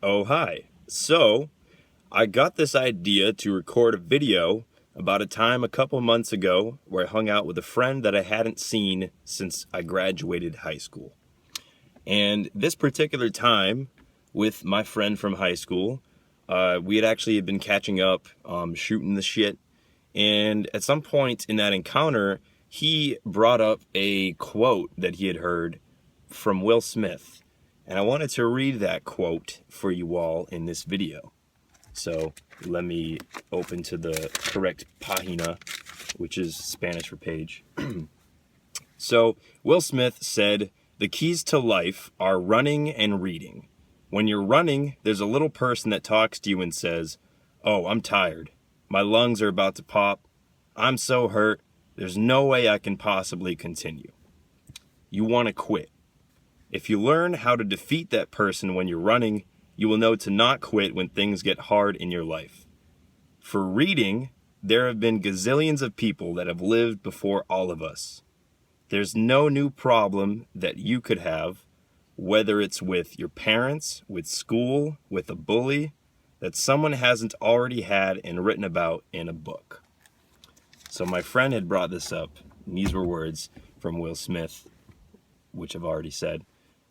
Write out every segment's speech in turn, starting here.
Oh, hi. So, I got this idea to record a video about a time a couple months ago where I hung out with a friend that I hadn't seen since I graduated high school. And this particular time with my friend from high school, we had actually been catching up, shooting the shit. And at some point in that encounter, he brought up a quote that he had heard from Will Smith. And I wanted to read that quote for you all in this video. So let me open to the correct página, which is Spanish for page. So Will Smith said, "The keys to life are running and reading. When you're running, there's a little person that talks to you and says, 'Oh, I'm tired. My lungs are about to pop. I'm so hurt. There's no way I can possibly continue.' You want to quit. If you learn how to defeat that person when you're running, you will know to not quit when things get hard in your life. For reading, there have been gazillions of people that have lived before all of us. There's no new problem that you could have, whether it's with your parents, with school, with a bully, that someone hasn't already had and written about in a book." So my friend had brought this up, and these were words from Will Smith, which I've already said.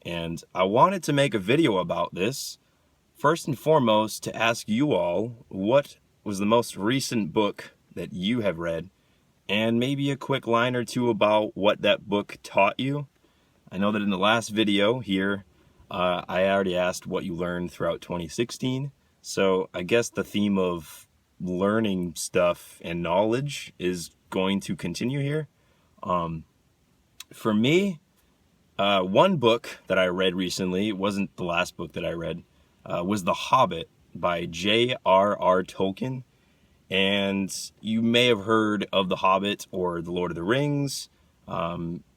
And I wanted to make a video about this, first and foremost, to ask you all what was the most recent book that you have read, and maybe a quick line or two about what that book taught you. I know that in the last video here, I already asked what you learned throughout 2016, so I guess the theme of learning stuff and knowledge is going to continue here. For me, one book that I read recently, it wasn't the last book that I read, was The Hobbit by J.R.R. Tolkien. And you may have heard of The Hobbit or The Lord of the Rings.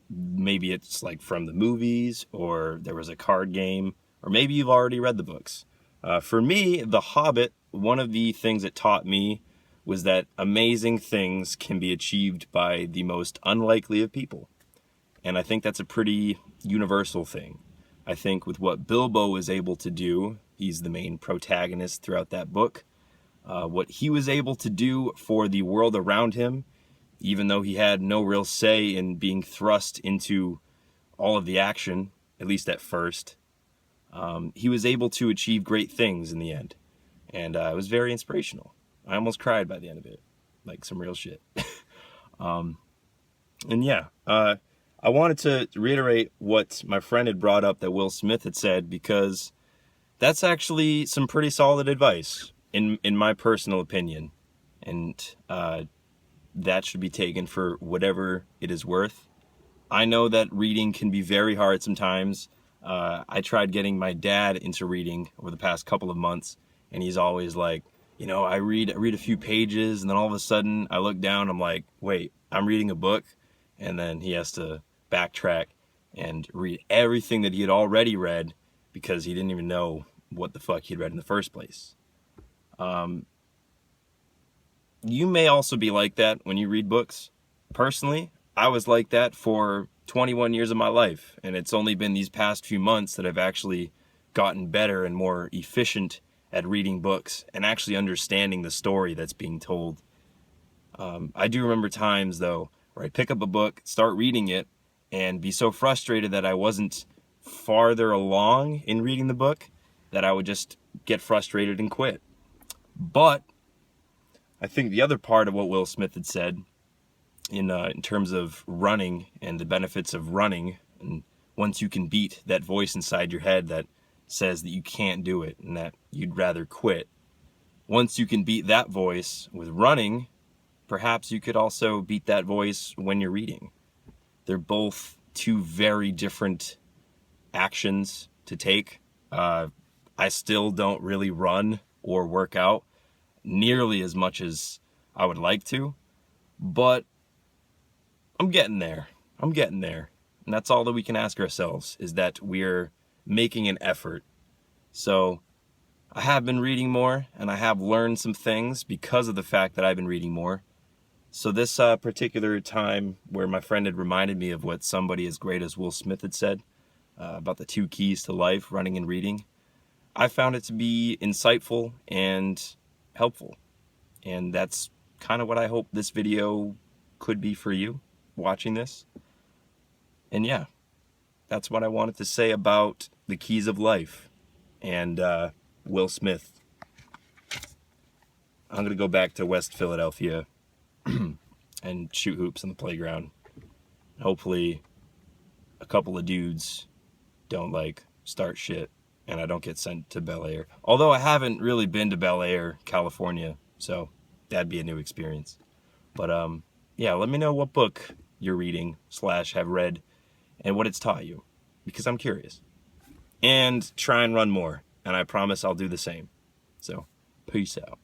Maybe it's like from the movies, or there was a card game, or maybe you've already read the books. For me, The Hobbit, one of the things it taught me was that amazing things can be achieved by the most unlikely of people. And I think that's a pretty universal thing. I think with what Bilbo was able to do, he's the main protagonist throughout that book, what he was able to do for the world around him, even though he had no real say in being thrust into all of the action, at least at first, he was able to achieve great things in the end. And it was very inspirational. I almost cried by the end of it, like some real shit. And yeah, I wanted to reiterate what my friend had brought up that Will Smith had said, because that's actually some pretty solid advice, in my personal opinion. And that should be taken for whatever it is worth. I know that reading can be very hard sometimes. I tried getting my dad into reading over the past couple of months, and he's always like, I read a few pages, and then all of a sudden I look down, I'm like, wait, I'm reading a book? And then he has to backtrack and read everything that he had already read because he didn't even know what the fuck he'd read in the first place. You may also be like that when you read books. Personally, I was like that for 21 years of my life, and it's only been these past few months that I've actually gotten better and more efficient at reading books and actually understanding the story that's being told. I do remember times, though, where I'd pick up a book, start reading it, and be so frustrated that I wasn't farther along in reading the book that I would just get frustrated and quit. But I think the other part of what Will Smith had said in terms of running and the benefits of running, and once you can beat that voice inside your head that says that you can't do it and that you'd rather quit, once you can beat that voice with running, perhaps you could also beat that voice when you're reading. They're both two very different actions to take. I still don't really run or work out nearly as much as I would like to, but I'm getting there. And that's all that we can ask ourselves, is that we're making an effort. So I have been reading more, and I have learned some things because of the fact that I've been reading more. So this particular time where my friend had reminded me of what somebody as great as Will Smith had said about the two keys to life, running and reading, I found it to be insightful and helpful. And that's kind of what I hope this video could be for you watching this. And yeah, that's what I wanted to say about the keys of life and Will Smith. I'm going to go back to West Philadelphia and shoot hoops on the playground. Hopefully a couple of dudes don't like start shit and I don't get sent to Bel Air. Although I haven't really been to Bel Air, California, so that'd be a new experience. But yeah, let me know what book you're reading / have read and what it's taught you, because I'm curious. And try and run more, and I promise I'll do the same. So, peace out.